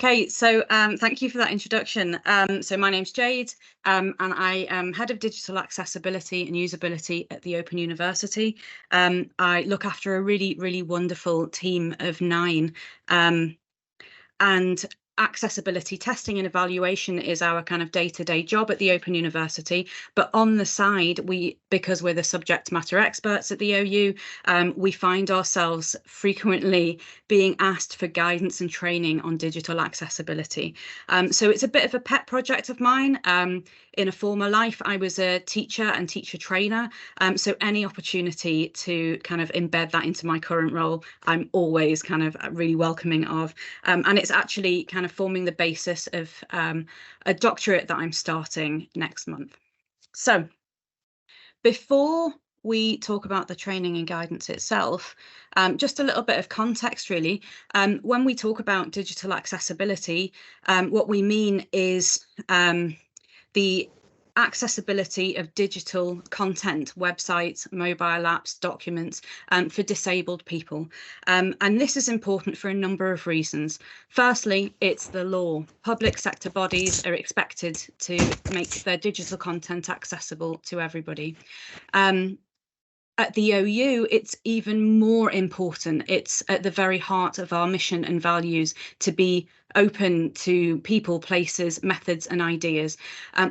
Okay, so thank you for that introduction. So my name's Jade, and I am Head of Digital Accessibility and Usability at the Open University. I look after a really, really wonderful team of 9, and accessibility testing and evaluation is our kind of day-to-day job at the Open University. But on the side, because we're the subject matter experts at the OU, we find ourselves frequently being asked for guidance and training on digital accessibility. So it's a bit of a pet project of mine. In a former life, I was a teacher and teacher trainer. So any opportunity to kind of embed that into my current role, I'm always kind of really welcoming of. And it's actually kind of forming the basis of a doctorate that I'm starting next month. So before we talk about the training and guidance itself, just a little bit of context, really. When we talk about digital accessibility, what we mean is the accessibility of digital content, websites, mobile apps, documents for disabled people. And this is important for a number of reasons. Firstly, it's the law. Public sector bodies are expected to make their digital content accessible to everybody. At the OU, it's even more important. It's at the very heart of our mission and values to be open to people, places, methods and ideas.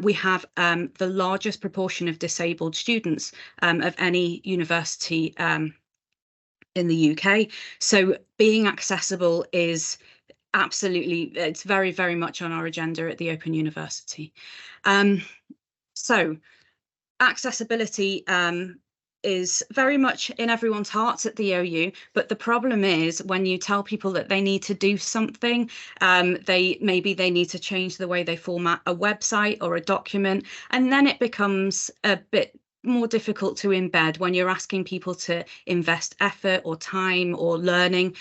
We have the largest proportion of disabled students of any university in the UK. So being accessible is absolutely, it's very, very much on our agenda at the Open University. So accessibility is very much in everyone's hearts at the OU, but the problem is when you tell people that they need to do something, maybe they need to change the way they format a website or a document, and then it becomes a bit more difficult to embed when you're asking people to invest effort or time or learning.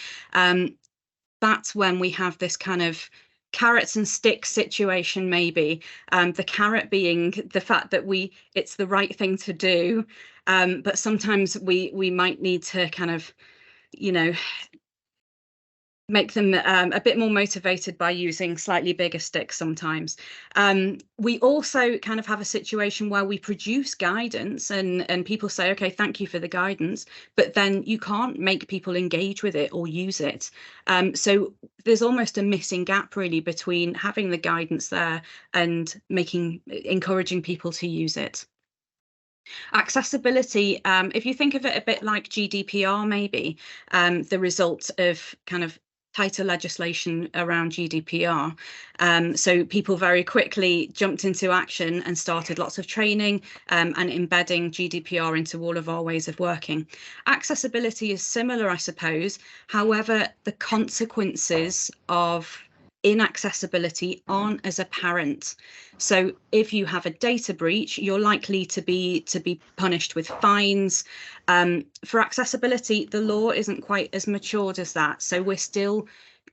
That's when we have this kind of carrots and sticks situation, maybe. The carrot being the fact that it's the right thing to do, but sometimes we might need to kind of, make them a bit more motivated by using slightly bigger sticks sometimes. We also kind of have a situation where we produce guidance and people say, okay, thank you for the guidance, but then you can't make people engage with it or use it. So there's almost a missing gap really between having the guidance there and encouraging people to use it. Accessibility, if you think of it a bit like GDPR, maybe, the result of kind of tighter legislation around GDPR. So people very quickly jumped into action and started lots of training and embedding GDPR into all of our ways of working. Accessibility is similar, I suppose. However, the consequences of inaccessibility aren't as apparent. So if you have a data breach, you're likely to be punished with fines. For accessibility, the law isn't quite as matured as that. So we're still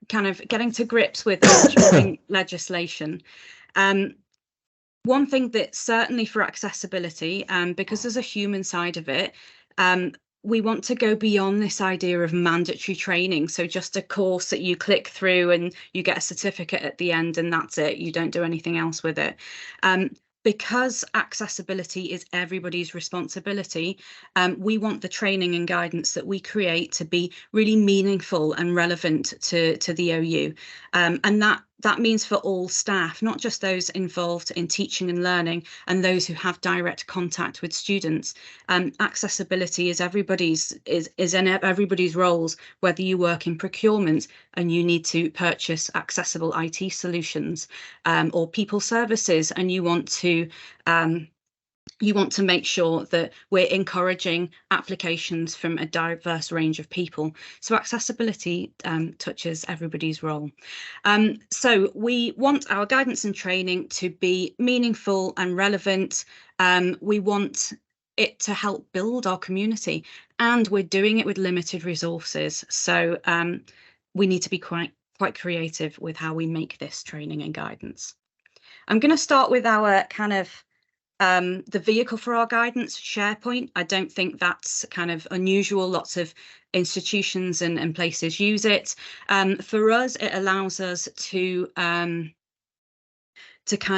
kind of getting to grips with maturing legislation. One thing that certainly for accessibility, because there's a human side of it, we want to go beyond this idea of mandatory training. So just a course that you click through and you get a certificate at the end and that's it. You don't do anything else with it. Because accessibility is everybody's responsibility, we want the training and guidance that we create to be really meaningful and relevant to the OU. And that means for all staff, not just those involved in teaching and learning and those who have direct contact with students. Accessibility is in everybody's roles, whether you work in procurement and you need to purchase accessible IT solutions, or people services and you want to make sure that we're encouraging applications from a diverse range of people. So accessibility touches everybody's role. So we want our guidance and training to be meaningful and relevant. We want it to help build our community, and we're doing it with limited resources. So we need to be quite creative with how we make this training and guidance. I'm going to start with our kind of The vehicle for our guidance, SharePoint, I don't think that's kind of unusual. Lots of institutions and places use it. For us, it allows us to kind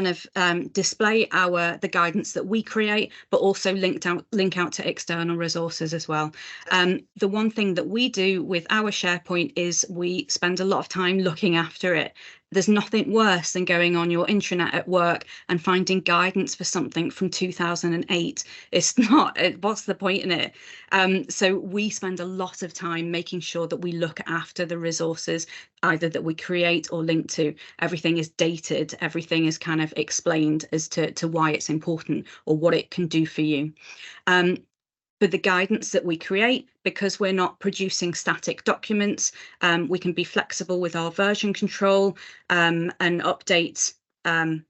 of display the guidance that we create, but also link out to external resources as well. The one thing that we do with our SharePoint is we spend a lot of time looking after it. There's nothing worse than going on your intranet at work and finding guidance for something from 2008. It's not, what's the point in it? So we spend a lot of time making sure that we look after the resources, either that we create or link to. Everything is dated, everything is kind of explained as to why it's important or what it can do for you. For the guidance that we create, because we're not producing static documents, we can be flexible with our version control and update kind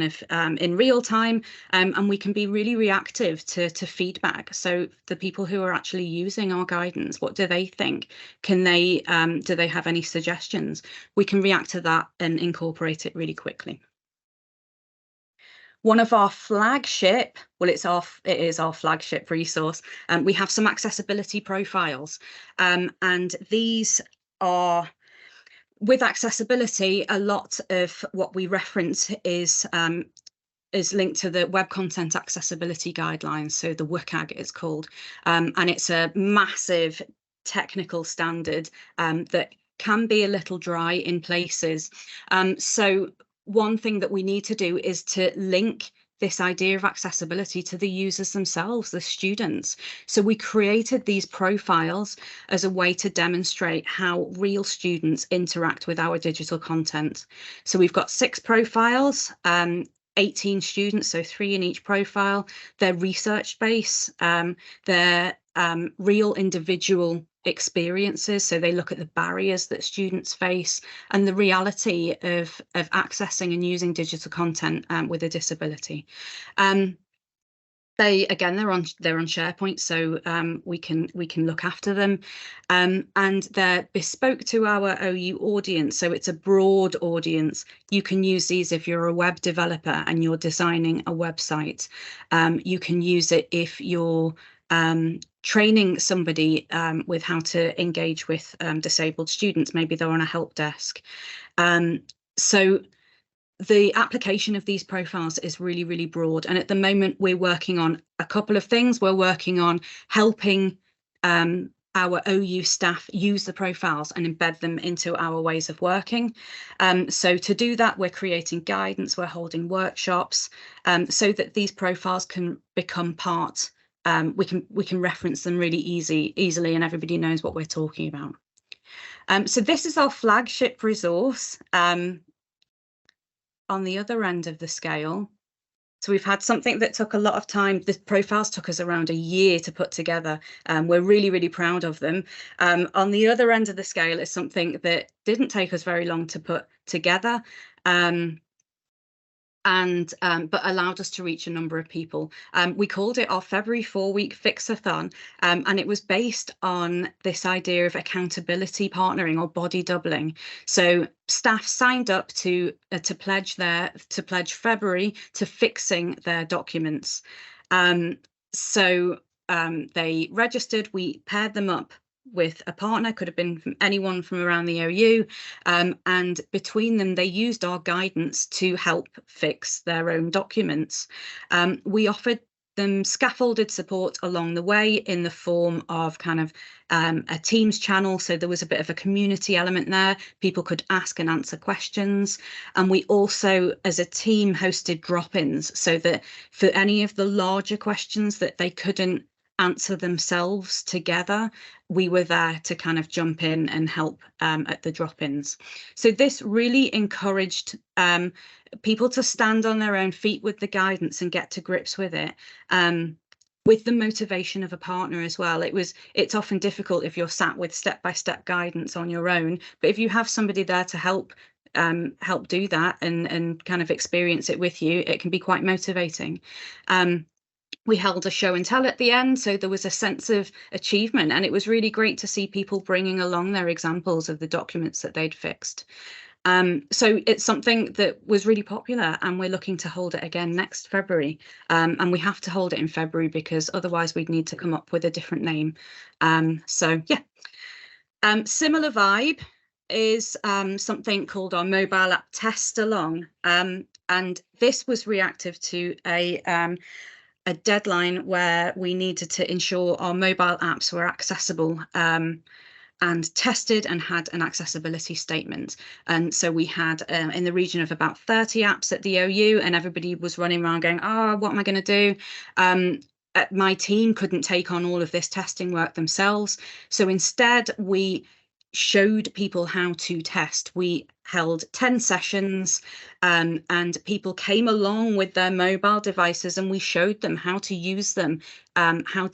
of in real time, and we can be really reactive to feedback. So the people who are actually using our guidance, what do they think? Can they do they have any suggestions? We can react to that and incorporate it really quickly. One of our flagship, well, it is our flagship resource. We have some accessibility profiles, and these are, with accessibility, a lot of what we reference is linked to the Web Content Accessibility Guidelines, so the WCAG it's called, and it's a massive technical standard that can be a little dry in places. So one thing that we need to do is to link this idea of accessibility to the users themselves, the students. So we created these profiles as a way to demonstrate how real students interact with our digital content. So we've got 6 profiles, 18 students, so 3 in each profile. They're research-based, they're real individual experiences, so they look at the barriers that students face and the reality of accessing and using digital content with a disability. They're on SharePoint, so we can look after them, and they're bespoke to our OU audience, so it's a broad audience. You can use these if you're a web developer and you're designing a website. You can use it if you're training somebody with how to engage with disabled students. Maybe they're on a help desk. So the application of these profiles is really, really broad. And at the moment, we're working on a couple of things. We're working on helping our OU staff use the profiles and embed them into our ways of working. So to do that, we're creating guidance, we're holding workshops so that these profiles can become part. We can reference them really easily, and everybody knows what we're talking about. So this is our flagship resource. On the other end of the scale, so we've had something that took a lot of time. The profiles took us around a year to put together. We're really, really proud of them. On the other end of the scale is something that didn't take us very long to put together, but allowed us to reach a number of people. We called it our February 4-week Fixathon, and it was based on this idea of accountability partnering or body doubling. So staff signed up to pledge February to fixing their documents. So they registered. We paired them up with a partner, could have been from anyone from around the OU, and between them they used our guidance to help fix their own documents. We offered them scaffolded support along the way in the form of kind of a Teams channel, so there was a bit of a community element there. People could ask and answer questions, and we also as a team hosted drop-ins, so that for any of the larger questions that they couldn't answer themselves together, we were there to kind of jump in and help at the drop-ins. So this really encouraged people to stand on their own feet with the guidance and get to grips with it, with the motivation of a partner as well. It's often difficult if you're sat with step-by-step guidance on your own, but if you have somebody there to help do that and kind of experience it with you, it can be quite motivating. We held a show and tell at the end, so there was a sense of achievement, and it was really great to see people bringing along their examples of the documents that they'd fixed. So it's something that was really popular, and we're looking to hold it again next February. And we have to hold it in February because otherwise we'd need to come up with a different name. So yeah, similar vibe is something called our mobile app test along. And this was reactive to a deadline where we needed to ensure our mobile apps were accessible and tested and had an accessibility statement. And so we had in the region of about 30 apps at the OU, and everybody was running around going, oh, what am I going to do? My team couldn't take on all of this testing work themselves. So instead, we showed people how to test. We held 10 sessions and people came along with their mobile devices, and we showed them how to use them, how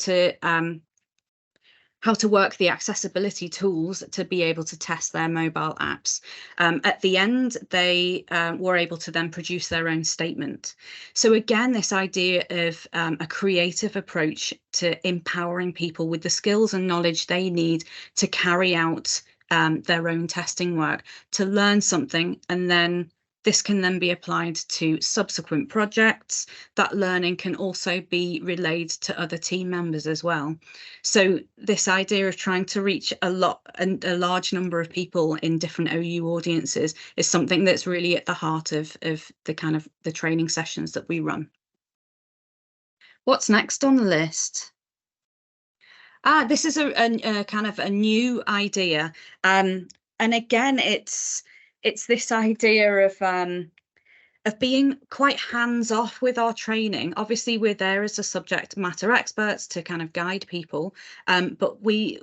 to work the accessibility tools to be able to test their mobile apps. At the end, they were able to then produce their own statement. So again, this idea of a creative approach to empowering people with the skills and knowledge they need to carry out their own testing work, to learn something, and then this can then be applied to subsequent projects. That learning can also be relayed to other team members as well. So this idea of trying to reach a large number of people in different OU audiences is something that's really at the heart of the kind of the training sessions that we run. What's next on the list? This is a kind of a new idea. And again, it's this idea of being quite hands-off with our training. Obviously, we're there as a subject matter experts to kind of guide people, but we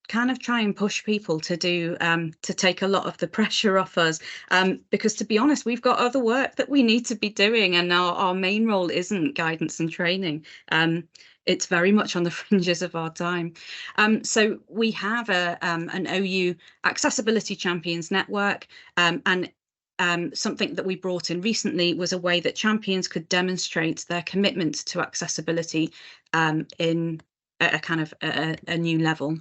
kind of try and push people to do to take a lot of the pressure off us, because to be honest, we've got other work that we need to be doing, and our main role isn't guidance and training. It's very much on the fringes of our time. So we have an OU Accessibility Champions Network, and something that we brought in recently was a way that champions could demonstrate their commitment to accessibility in a kind of a new level.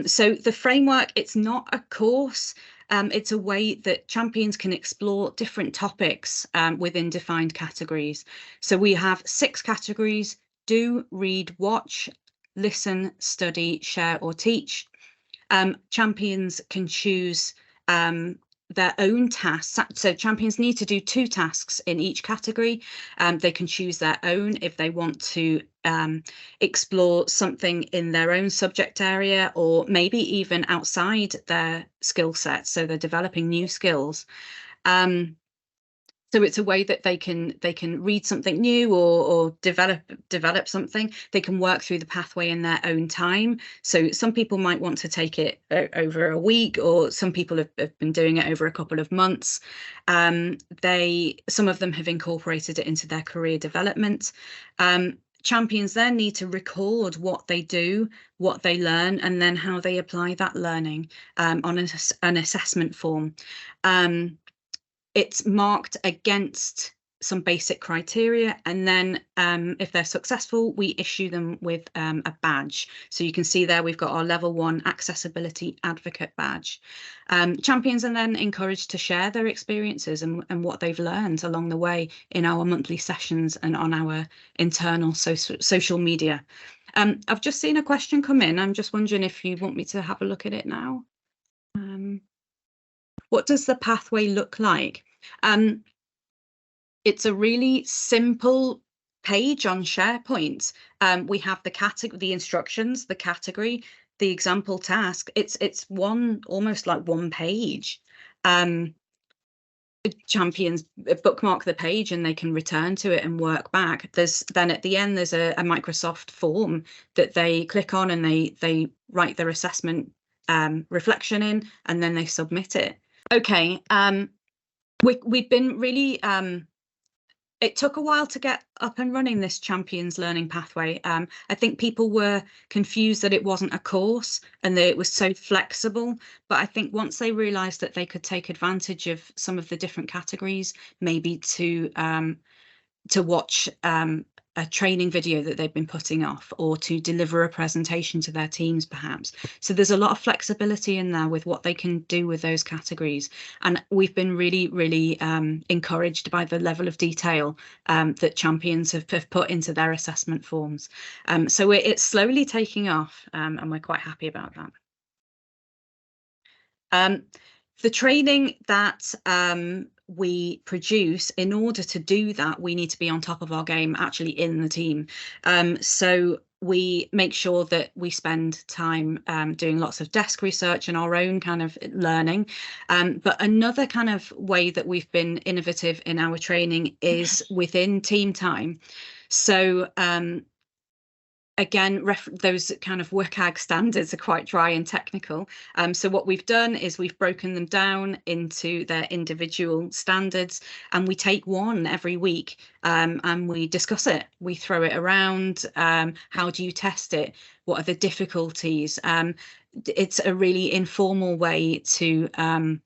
So the framework, it's not a course. It's a way that champions can explore different topics within defined categories. So we have 6 categories: do, read, watch, listen, study, share, or teach. Champions can choose their own tasks. So champions need to do 2 tasks in each category. They can choose their own if they want to explore something in their own subject area, or maybe even outside their skill set. So they're developing new skills. So it's a way that they can read something new or develop something. They can work through the pathway in their own time. So some people might want to take it over a week, or some people have been doing it over a couple of months. Some of them have incorporated it into their career development. Champions then need to record what they do, what they learn, and then how they apply that learning on an assessment form. It's marked against some basic criteria, and then if they're successful, we issue them with a badge. So you can see there we've got our level 1 accessibility advocate badge. Champions are then encouraged to share their experiences and what they've learned along the way in our monthly sessions and on our internal social media. I've just seen a question come in. I'm just wondering if you want me to have a look at it now. What does the pathway look like? It's a really simple page on SharePoint. We have the instructions, the category, the example task. It's almost like one page. Champions bookmark the page and they can return to it and work back. Then at the end there's a Microsoft form that they click on, and they write their assessment reflection in, and then they submit it. Okay, we've been really, it took a while to get up and running this Champions Learning Pathway. I think people were confused that it wasn't a course and that it was so flexible, but I think once they realised that they could take advantage of some of the different categories, maybe to watch a training video that they've been putting off, or to deliver a presentation to their teams perhaps. So there's a lot of flexibility in there with what they can do with those categories. And we've been really, really encouraged by the level of detail that champions have put into their assessment forms. So it's slowly taking off, and we're quite happy about that. The training that we produce, in order to do that, we need to be on top of our game actually in the team. So we make sure that we spend time doing lots of desk research and our own kind of learning. But another kind of way that we've been innovative in our training is within team time. So again, those kind of WCAG standards are quite dry and technical. So what we've done is we've broken them down into their individual standards, and we take one every week and we discuss it. We throw it around. How do you test it? What are the difficulties? It's a really informal way to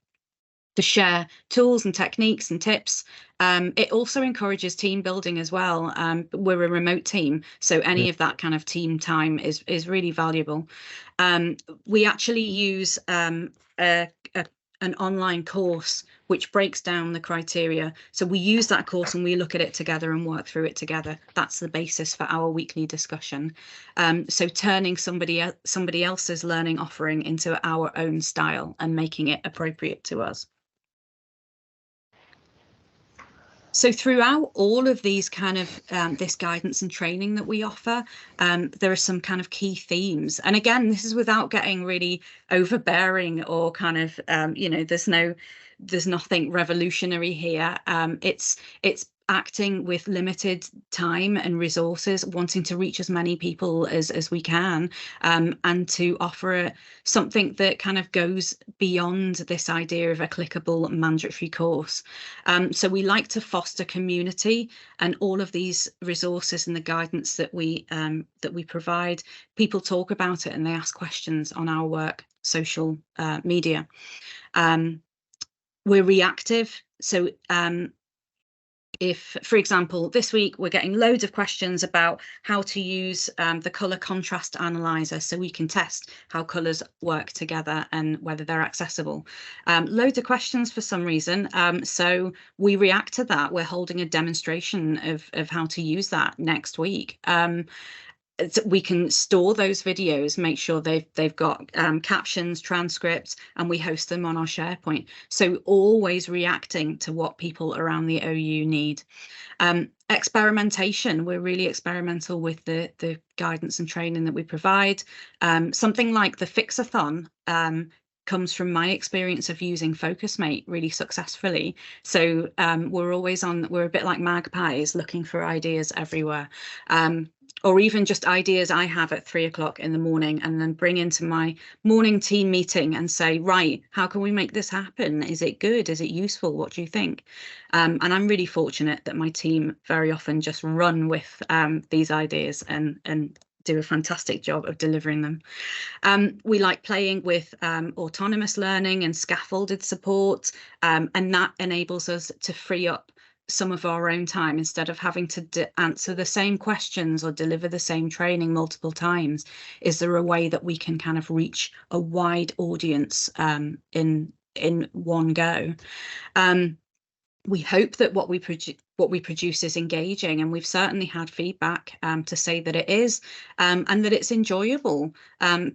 share tools and techniques and tips. It also encourages team building as well. We're a remote team, so any of that kind of team time is really valuable. We actually use an online course which breaks down the criteria. So we use that course and we look at it together and work through it together. That's the basis for our weekly discussion. So turning somebody else's learning offering into our own style and making it appropriate to us. So throughout all of these kind of this guidance and training that we offer, there are some kind of key themes. And again, this is without getting really overbearing or kind of, there's nothing revolutionary here. It's acting with limited time and resources, wanting to reach as many people as we can, and to offer something that kind of goes beyond this idea of a clickable mandatory course. So we like to foster community, and all of these resources and the guidance that we provide, people talk about it and they ask questions on our work, social media. We're reactive. So if, for example, this week we're getting loads of questions about how to use the colour contrast analyzer so we can test how colours work together and whether they're accessible. Loads of questions for some reason, so we react to that. We're holding a demonstration of how to use that next week. We can store those videos, make sure they've got captions, transcripts, and we host them on our SharePoint. So always reacting to what people around the OU need. Experimentation, we're really experimental with the guidance and training that we provide. Something like the Fixathon comes from my experience of using FocusMate really successfully. So we're a bit like magpies looking for ideas everywhere. Or even just ideas I have at 3 o'clock in the morning, and then bring into my morning team meeting and say, right, how can we make this happen? Is it good? Is it useful? What do you think? And I'm really fortunate that my team very often just run with these ideas and do a fantastic job of delivering them. We like playing with autonomous learning and scaffolded support, and that enables us to free up some of our own time. Instead of having to answer the same questions or deliver the same training multiple times, is there a way that we can kind of reach a wide audience in one go? We hope that what we produce is engaging, and we've certainly had feedback to say that it is, and that it's enjoyable.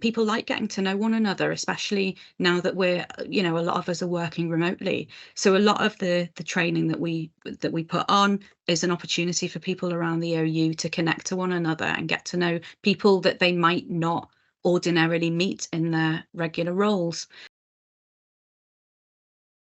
People like getting to know one another, especially now that we're, a lot of us are working remotely. So a lot of the training that we put on is an opportunity for people around the OU to connect to one another and get to know people that they might not ordinarily meet in their regular roles.